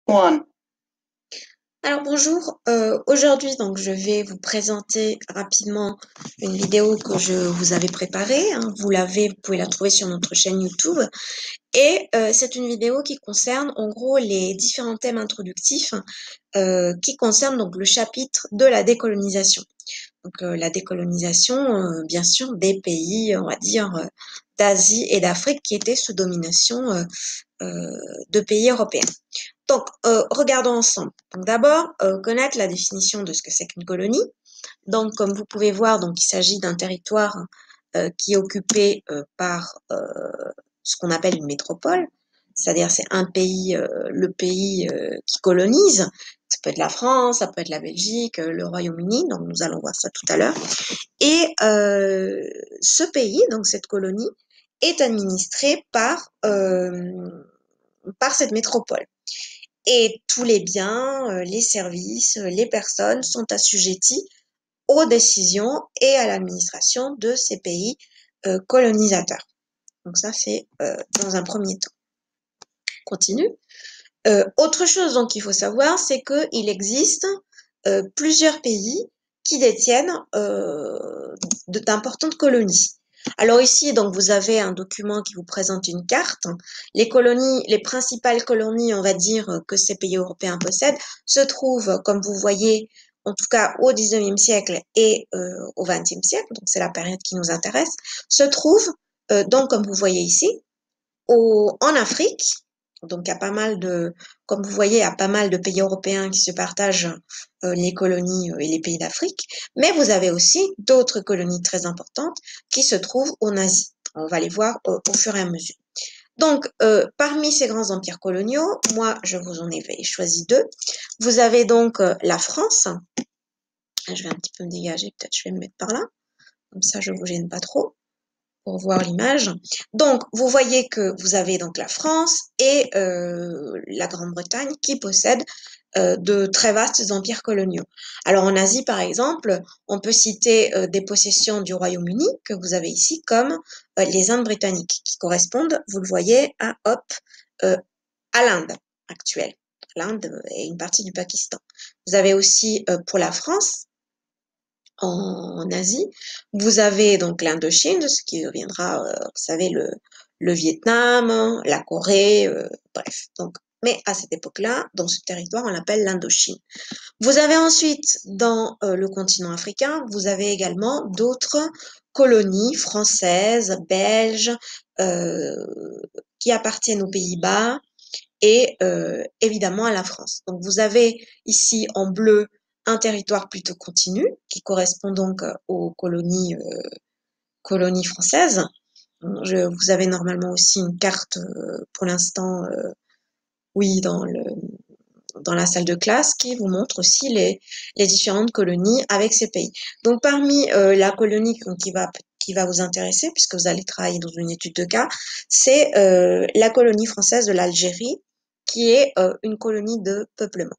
One. Alors bonjour, aujourd'hui donc je vais vous présenter rapidement une vidéo que je vous avais préparée, hein. Vous pouvez la trouver sur notre chaîne YouTube et c'est une vidéo qui concerne en gros les différents thèmes introductifs qui concernent donc le chapitre de la décolonisation. Donc la décolonisation bien sûr des pays on va dire d'Asie et d'Afrique qui étaient sous domination euh, de pays européens. Donc, regardons ensemble. Donc, d'abord, connaître la définition de ce que c'est qu'une colonie. Donc, comme vous pouvez voir, donc il s'agit d'un territoire qui est occupé par ce qu'on appelle une métropole, c'est-à-dire c'est un pays, le pays qui colonise. Ça peut être la France, ça peut être la Belgique, le Royaume-Uni. Donc, nous allons voir ça tout à l'heure. Et ce pays, donc cette colonie, est administré par cette métropole. Et tous les biens, les services, les personnes sont assujettis aux décisions et à l'administration de ces pays colonisateurs. Donc ça, c'est dans un premier temps. Continue. Autre chose donc qu'il faut savoir, c'est qu'il existe plusieurs pays qui détiennent d'importantes colonies. Alors ici, donc vous avez un document qui vous présente une carte. Les colonies, les principales colonies, on va dire, que ces pays européens possèdent, se trouvent, comme vous voyez, en tout cas au 19e siècle et au 20e siècle, donc c'est la période qui nous intéresse, se trouvent, donc comme vous voyez ici, en Afrique. Donc, il y a pas mal de, comme vous voyez, il y a pas mal de pays européens qui se partagent les colonies et les pays d'Afrique. Mais vous avez aussi d'autres colonies très importantes qui se trouvent en Asie. On va les voir au fur et à mesure. Donc, parmi ces grands empires coloniaux, moi, je vous en ai choisi deux. Vous avez donc la France. Je vais un petit peu me dégager, peut-être je vais me mettre par là. Comme ça, je vous gêne pas trop pour voir l'image. Donc, vous voyez que vous avez donc la France et la Grande-Bretagne qui possèdent de très vastes empires coloniaux. Alors en Asie, par exemple, on peut citer des possessions du Royaume-Uni que vous avez ici, comme les Indes britanniques, qui correspondent, vous le voyez, euh, à l'Inde actuelle. L'Inde est une partie du Pakistan. Vous avez aussi pour la France en Asie. Vous avez donc l'Indochine, ce qui deviendra, vous savez, le Vietnam, la Corée, bref. Donc, mais à cette époque-là, dans ce territoire, on l'appelle l'Indochine. Vous avez ensuite, dans le continent africain, vous avez également d'autres colonies françaises, belges, euh, qui appartiennent aux Pays-Bas, et évidemment à la France. Donc vous avez ici en bleu un territoire plutôt continu qui correspond donc aux colonies françaises. Vous avez normalement aussi une carte pour l'instant, oui, dans la salle de classe qui vous montre aussi les différentes colonies avec ces pays. Donc parmi la colonie qui va vous intéresser, puisque vous allez travailler dans une étude de cas, c'est la colonie française de l'Algérie, qui est une colonie de peuplement.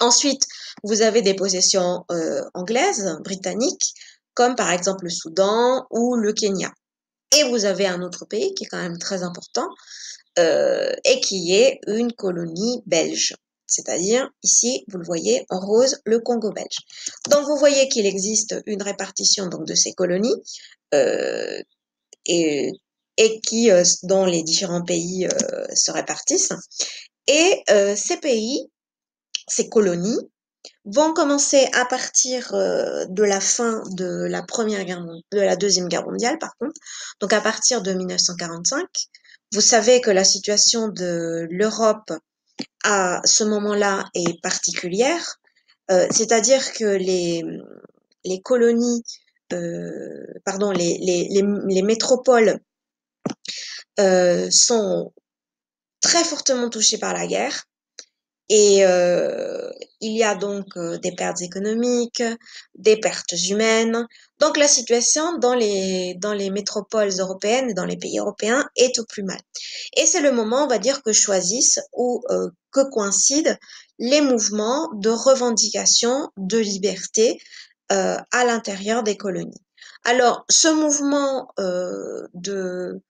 Ensuite, vous avez des possessions anglaises, britanniques, comme par exemple le Soudan ou le Kenya. Et vous avez un autre pays qui est quand même très important et qui est une colonie belge. C'est-à-dire, ici, vous le voyez en rose, le Congo belge. Donc, vous voyez qu'il existe une répartition donc, de ces colonies euh, et, et qui, dans les différents pays, se répartissent. Et ces pays, ces colonies, vont commencer à partir de la fin de la de la Deuxième Guerre mondiale, par contre, donc à partir de 1945. Vous savez que la situation de l'Europe à ce moment-là est particulière, c'est-à-dire que les colonies, pardon, les métropoles sont très fortement touchées par la guerre. Et il y a donc des pertes économiques, des pertes humaines. Donc la situation dans les métropoles européennes et dans les pays européens est au plus mal. Et c'est le moment, on va dire, que choisissent ou que coïncident les mouvements de revendication de liberté à l'intérieur des colonies. Alors, ce mouvement de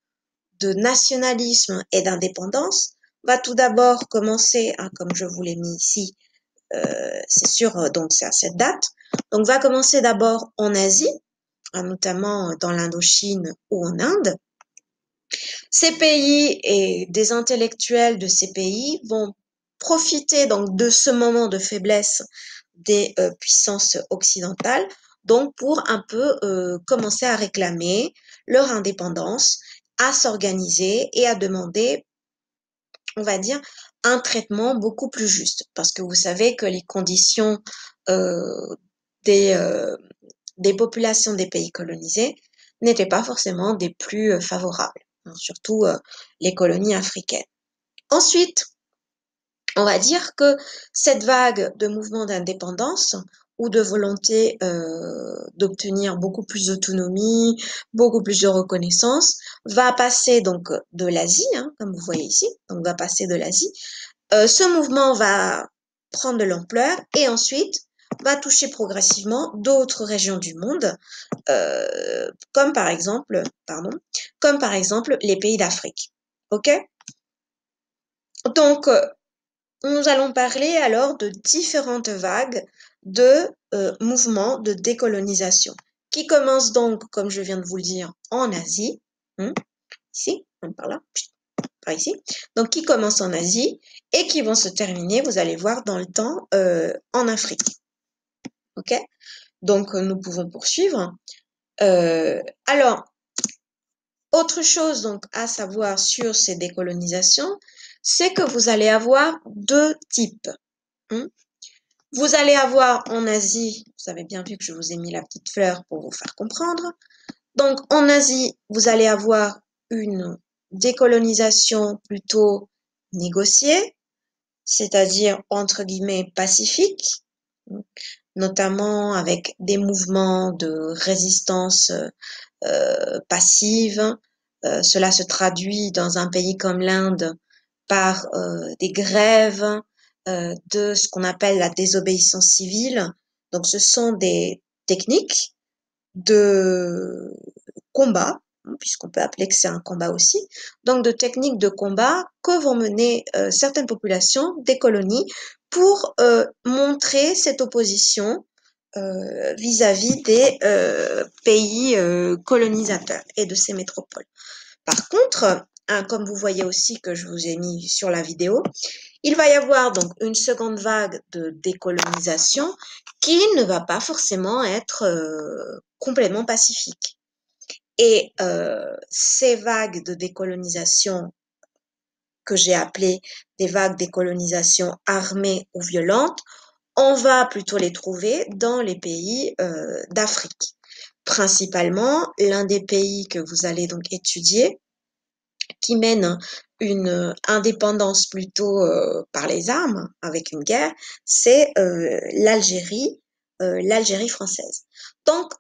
nationalisme et d'indépendance va tout d'abord commencer, hein, comme je vous l'ai mis ici, c'est sûr, donc c'est à cette date. Donc va commencer d'abord en Asie, hein, notamment dans l'Indochine ou en Inde. Ces pays et des intellectuels de ces pays vont profiter donc de ce moment de faiblesse des puissances occidentales, donc pour un peu commencer à réclamer leur indépendance, à s'organiser et à demander, on va dire, un traitement beaucoup plus juste. Parce que vous savez que les conditions euh, des, euh, des populations des pays colonisés n'étaient pas forcément des plus favorables, hein, surtout les colonies africaines. Ensuite, on va dire que cette vague de mouvements d'indépendance ou de volonté d'obtenir beaucoup plus d'autonomie, beaucoup plus de reconnaissance, va passer donc de l'Asie, hein, comme vous voyez ici, donc va passer de l'Asie. Ce mouvement va prendre de l'ampleur et ensuite va toucher progressivement d'autres régions du monde, comme par exemple les pays d'Afrique. Ok? Donc, nous allons parler alors de différentes vagues de mouvements de décolonisation qui commencent donc, comme je viens de vous le dire, en Asie, hein, ici, par là, par ici, donc qui commencent en Asie et qui vont se terminer, vous allez voir, dans le temps en Afrique. Ok? Donc, nous pouvons poursuivre. Alors, autre chose donc à savoir sur ces décolonisations, c'est que vous allez avoir deux types. Hein. Vous allez avoir en Asie, vous avez bien vu que je vous ai mis la petite fleur pour vous faire comprendre. Donc en Asie, vous allez avoir une décolonisation plutôt négociée, c'est-à-dire entre guillemets pacifique, notamment avec des mouvements de résistance passive. Cela se traduit dans un pays comme l'Inde par des grèves, de ce qu'on appelle la désobéissance civile. Donc ce sont des techniques de combat, puisqu'on peut appeler que c'est un combat aussi, donc de techniques de combat que vont mener certaines populations des colonies pour montrer cette opposition vis-à-vis des pays colonisateurs et de ces métropoles. Par contre, hein, comme vous voyez aussi que je vous ai mis sur la vidéo, il va y avoir donc une seconde vague de décolonisation qui ne va pas forcément être complètement pacifique. Et ces vagues de décolonisation que j'ai appelées des vagues de décolonisation armées ou violentes, on va plutôt les trouver dans les pays d'Afrique. Principalement, l'un des pays que vous allez donc étudier, qui mène une indépendance plutôt par les armes, avec une guerre, c'est l'Algérie française. Donc,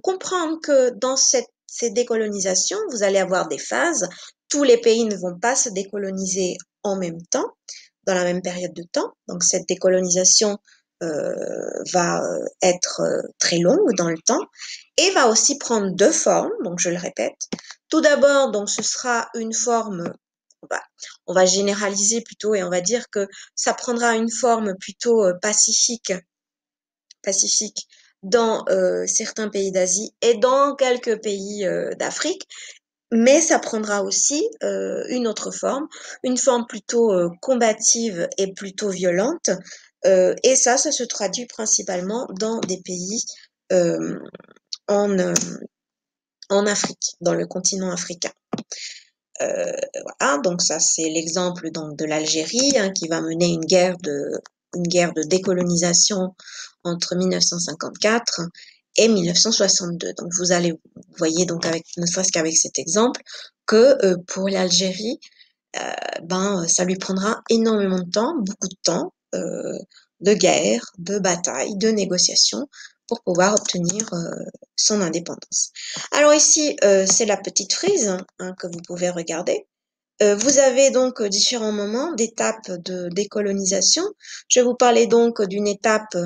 comprendre que dans ces décolonisations, vous allez avoir des phases. Tous les pays ne vont pas se décoloniser en même temps, dans la même période de temps. Donc, cette décolonisation va être très longue dans le temps et va aussi prendre deux formes, donc je le répète. Tout d'abord, donc ce sera une forme, on va généraliser plutôt et on va dire que ça prendra une forme plutôt pacifique dans certains pays d'Asie et dans quelques pays d'Afrique, mais ça prendra aussi une autre forme, une forme plutôt combative et plutôt violente, et ça se traduit principalement dans des pays euh, en, euh, en Afrique, dans le continent africain. Voilà, donc ça c'est l'exemple donc de l'Algérie hein, qui va mener une guerre de décolonisation entre 1954 et 1962. Donc vous voyez donc avec ne serait-ce qu'avec cet exemple que pour l'Algérie, ça lui prendra énormément de temps, beaucoup de temps, de guerre, de bataille, de négociation pour pouvoir obtenir son indépendance. Alors ici, c'est la petite frise hein, que vous pouvez regarder. Vous avez donc différents moments d'étapes de décolonisation. Je vais vous parler donc d'une étape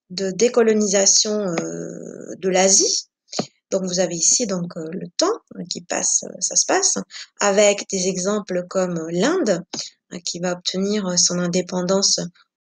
de décolonisation de l'Asie. Donc vous avez ici donc le temps qui passe, ça se passe, avec des exemples comme l'Inde, qui va obtenir son indépendance